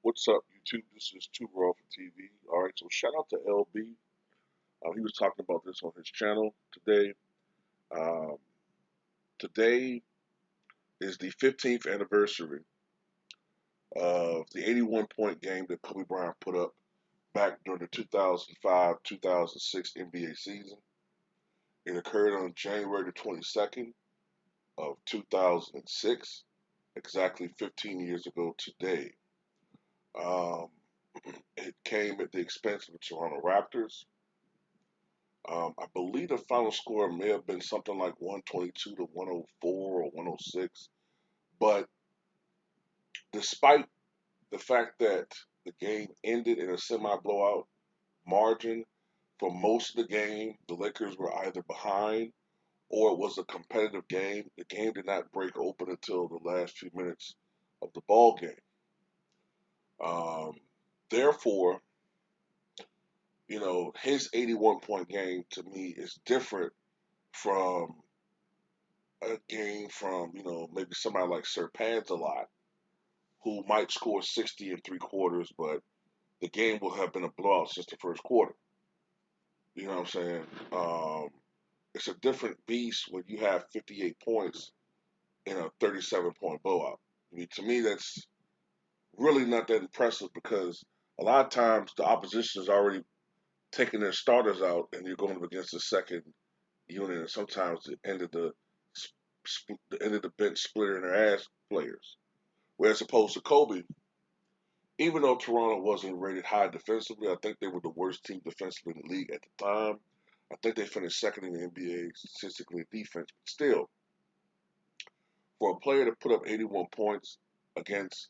What's up, YouTube? This is Two Raw for TV. All right, so shout out to LB. He was talking about this on his channel today. Um, Today is the 15th anniversary of the 81 point game that Kobe Bryant put up back during the 2005-2006 NBA season. It occurred on January the 22nd of 2006, exactly 15 years ago today. Um, it came at the expense of the Toronto Raptors. I believe the final score may have been something like 122 to 104 or 106. But despite the fact that the game ended in a semi blowout margin, for most of the game, the Lakers were either behind or it was a competitive game. The game did not break open until the last few minutes of the ball game. Um, Therefore, his 81 point game to me is different from a game from, maybe somebody like Sir Pans a lot, who might score 60 in three quarters, but the game will have been a blowout since the first quarter. You know what I'm saying? It's a different beast when you have 58 points in a 37-point blowout. I mean, to me, that's really not that impressive because a lot of times the opposition is already taking their starters out and you're going up against the second unit, and sometimes the end of the bench splittering their ass players. Whereas opposed to Kobe, even though Toronto wasn't rated high defensively, I think they were the worst team defensively in the league at the time. I think they finished second in the NBA statistically in defense. But still, for a player to put up 81 points against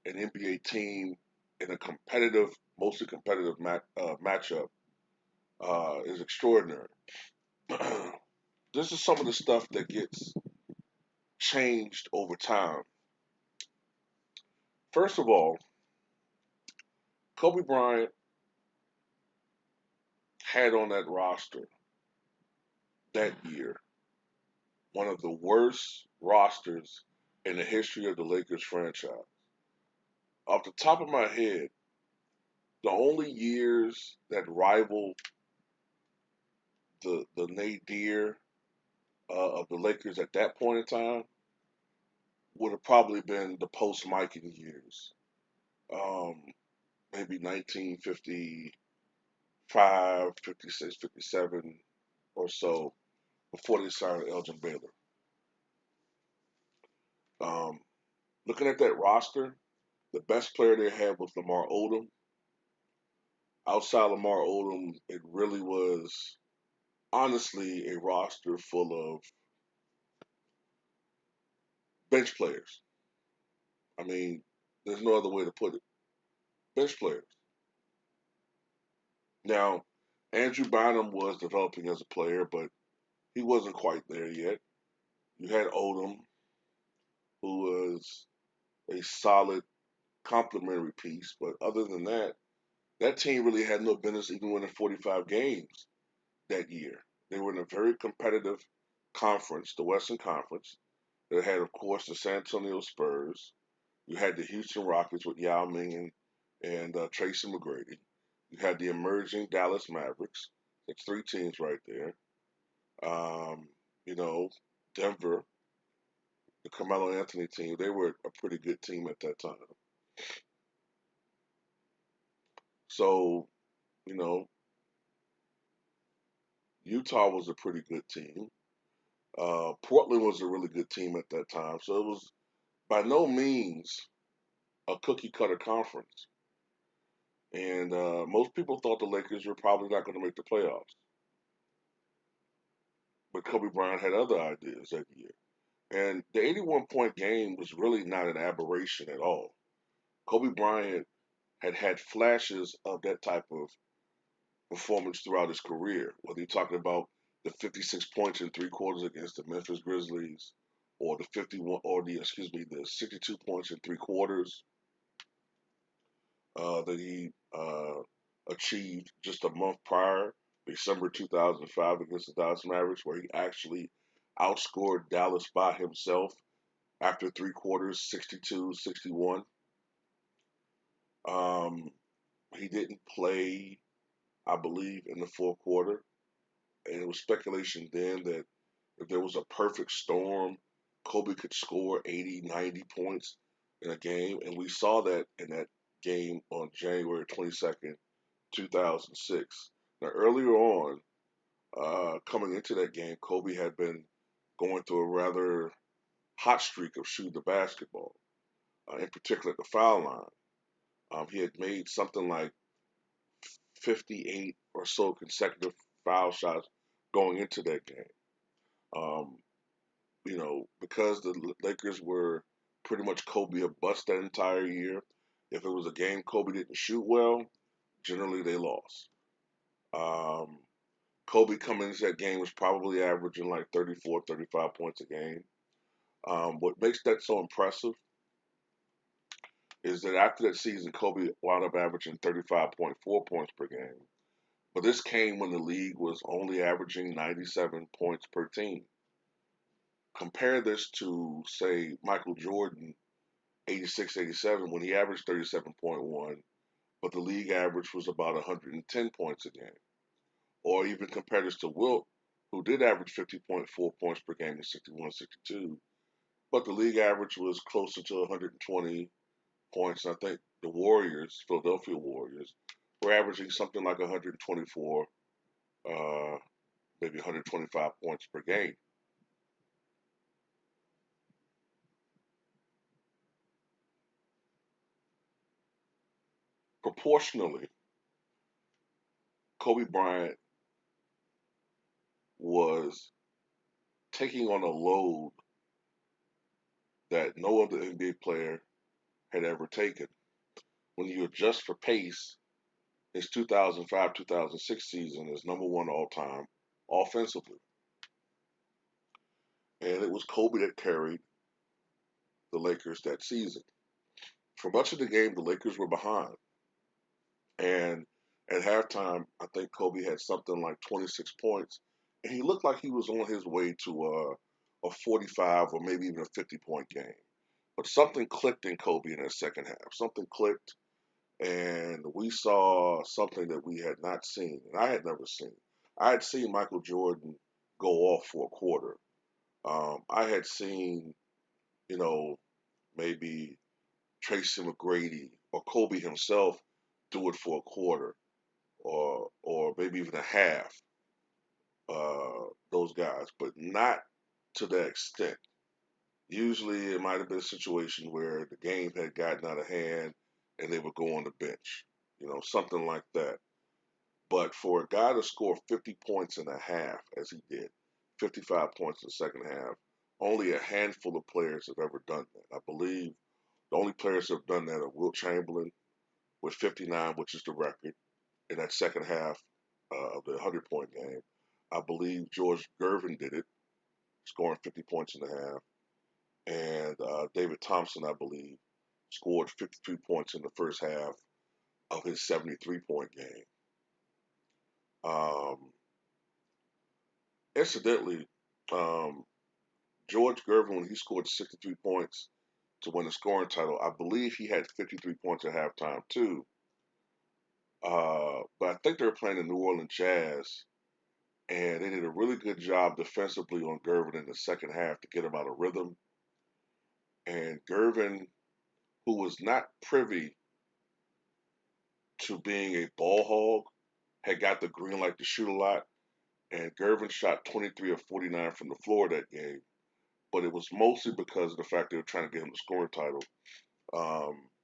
an NBA team in a competitive, mostly competitive matchup is extraordinary. This is some of the stuff that gets changed over time. First of all, Kobe Bryant had on that roster that year one of the worst rosters in the history of the Lakers franchise. Off the top of my head, the only years that rival the nadir of the Lakers at that point in time would have probably been the post Mikan years. Um, Maybe 1955, 56, 57 or so before they signed Elgin Baylor. Um, Looking at that roster, the best player they had was Lamar Odom. Outside Lamar Odom, it really was honestly a roster full of bench players. I mean, there's no other way to put it. Bench players. Now, Andrew Bynum was developing as a player, but he wasn't quite there yet. You had Odom, who was a solid complementary piece, but other than that, that team really had no business even winning 45 games that year. They were in a very competitive conference, the Western Conference. They had, of course, the San Antonio Spurs. You had the Houston Rockets with Yao Ming and Tracy McGrady. You had the emerging Dallas Mavericks. That's three teams right there. Um, you know, Denver, the Carmelo Anthony team, they were a pretty good team at that time. So, you know, Utah was a pretty good team. Portland was a really good team at that time. So it was by no means a cookie cutter conference. And most people thought the Lakers were probably not going to make the playoffs. But Kobe Bryant had other ideas that year. And the 81 point game was really not an aberration at all. Kobe Bryant had had flashes of that type of performance throughout his career, whether you're talking about the 56 points in three quarters against the Memphis Grizzlies, or the 51, or the 62 points in three quarters that he achieved just a month prior, December 2005, against the Dallas Mavericks, where he actually outscored Dallas by himself after three quarters, 62-61. Um, he didn't play, I believe, in the fourth quarter, and it was speculation then that if there was a perfect storm, Kobe could score 80, 90 points in a game, and we saw that in that game on January 22nd, 2006. Now, earlier on, coming into that game, Kobe had been going through a rather hot streak of shooting the basketball, in particular at the foul line. He had made something like 58 or so consecutive foul shots going into that game. Um, because the Lakers were pretty much Kobe a bust that entire year. If it was a game Kobe didn't shoot well, generally they lost. Um, Kobe coming into that game was probably averaging like 34, 35 points a game. What makes that so impressive is that after that season, Kobe wound up averaging 35.4 points per game. But this came when the league was only averaging 97 points per team. Compare this to, say, Michael Jordan, 86, 87, when he averaged 37.1, but the league average was about 110 points a game. Or even compare this to Wilt, who did average 50.4 points per game in 61, 62, but the league average was closer to 120 points. I think the Warriors, Philadelphia Warriors, were averaging something like 124, uh, maybe 125 points per game. Proportionally, Kobe Bryant was taking on a load that no other NBA player had ever taken. When you adjust for pace, his 2005-2006 season is number one all time offensively. And it was Kobe that carried the Lakers that season. For much of the game, the Lakers were behind. And at halftime, I think Kobe had something like 26 points. And he looked like he was on his way to a 45 or maybe even a 50-point game. But something clicked in Kobe in that second half. Something clicked, and we saw something that we had not seen, and I had never seen. I had seen Michael Jordan go off for a quarter. I had seen, you know, maybe Tracy McGrady or Kobe himself do it for a quarter, or maybe even a half. Those guys, but not to that extent. Usually, it might have been a situation where the game had gotten out of hand and they would go on the bench, something like that. But for a guy to score 50 points in a half, as he did, 55 points in the second half, only a handful of players have ever done that. I believe the only players that have done that are Wilt Chamberlain with 59, which is the record in that second half of the 100-point game. I believe George Gervin did it, scoring 50 points in the half. And David Thompson, I believe, scored 53 points in the first half of his 73-point game. Um, incidentally, um, George Gervin, when he scored 63 points to win the scoring title, I believe he had 53 points at halftime too. But I think they were playing the New Orleans Jazz, and they did a really good job defensively on Gervin in the second half to get him out of rhythm. And Gervin, who was not privy to being a ball hog, had got the green light to shoot a lot. And Gervin shot 23 of 49 from the floor that game. But it was mostly because of the fact they were trying to get him the scoring title.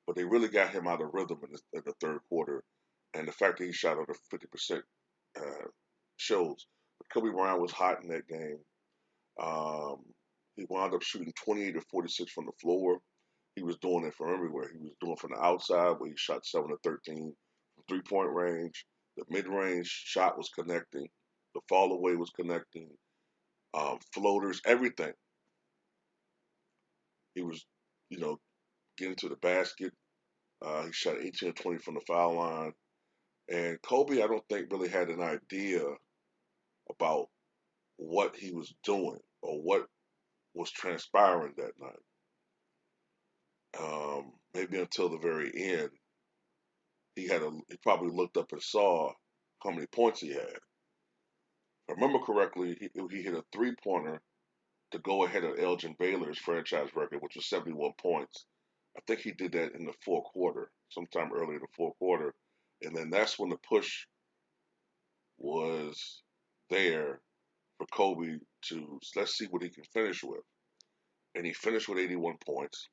But they really got him out of rhythm in the third quarter. And the fact that he shot over 50% uh, shows. But Kobe Bryant was hot in that game. Um, he wound up shooting 28 of 46 from the floor. He was doing it from everywhere. He was doing from the outside where he shot 7 of 13 from 3-point range. The mid range shot was connecting. The fall away was connecting. Floaters, everything. He was, you know, getting to the basket. He shot 18 of 20 from the foul line. And Kobe, I don't think really had an idea about what he was doing or what was transpiring that night. Maybe until the very end, he probably looked up and saw how many points he had. If I remember correctly, he hit a 3-pointer to go ahead of Elgin Baylor's franchise record, which was 71 points. I think he did that in the fourth quarter, sometime early in the fourth quarter. And then that's when the push was there for Kobe to let's see what he can finish with. And he finished with 81 points.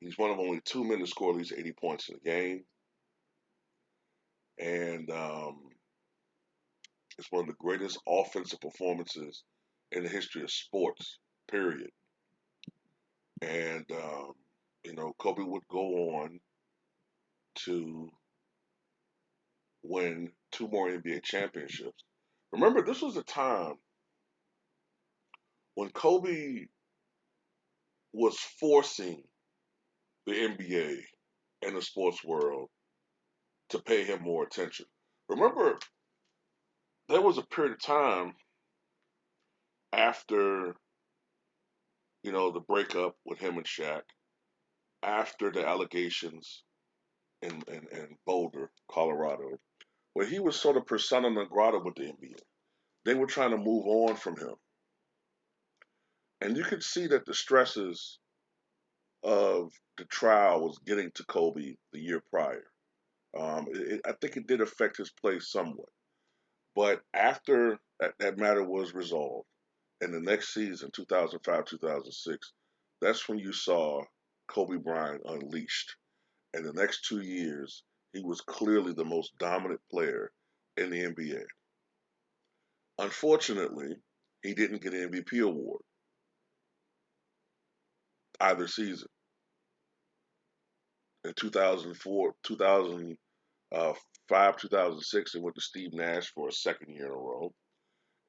He's one of only 2 men to score at least 80 points in a game. And it's one of the greatest offensive performances in the history of sports, period. And, Kobe would go on to win 2 more NBA championships. Remember, this was a time when Kobe was forcing the NBA and the sports world to pay him more attention. Remember, there was a period of time after, the breakup with him and Shaq, after the allegations in Boulder, Colorado, where he was sort of persona non grata with the NBA. They were trying to move on from him. And you could see that the stresses of the trial was getting to Kobe the year prior. I think it did affect his play somewhat. But after that matter was resolved, in the next season, 2005, 2006, that's when you saw Kobe Bryant unleashed. In the next 2 years, he was clearly the most dominant player in the NBA. Unfortunately, he didn't get an MVP award either season. In 2004, 2005, 2006, it went to Steve Nash for a second year in a row.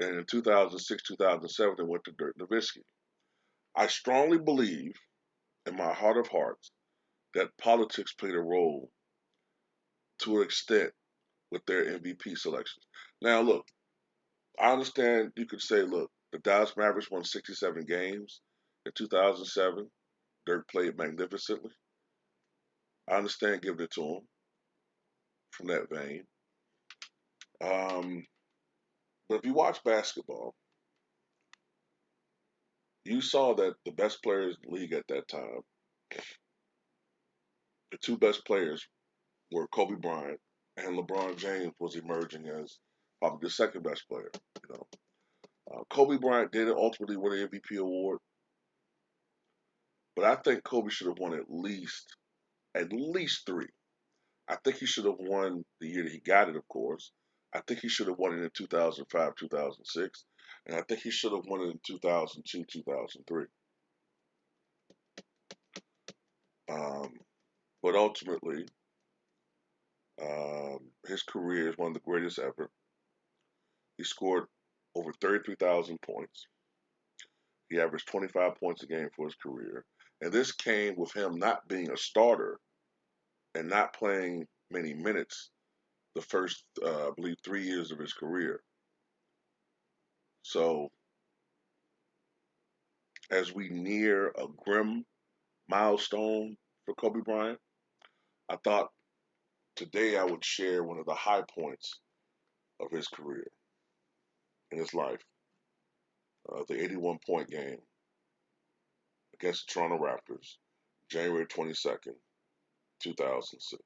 And in 2006, 2007, it went to Dirk Nowitzki. I strongly believe, in my heart of hearts, that politics played a role to an extent with their MVP selections. Now, look, I understand you could say, look, the Dallas Mavericks won 67 games in 2007. Dirk played magnificently. I understand giving it to him from that vein. Um, but if you watch basketball, you saw that the best players in the league at that time, the two best players were Kobe Bryant and LeBron James was emerging as probably the second best player. You know, Kobe Bryant did ultimately win an MVP award, but I think Kobe should have won at least three. I think he should have won the year that he got it, of course. I think he should have won it in 2005, 2006, and I think he should have won it in 2002, 2003. Um, but ultimately, his career is one of the greatest ever. He scored over 33,000 points. He averaged 25 points a game for his career. And this came with him not being a starter and not playing many minutes the first, I believe, 3 years of his career. So as we near a grim milestone for Kobe Bryant, I thought today I would share one of the high points of his career in his life, the 81-point game against the Toronto Raptors, January 22nd, 2006.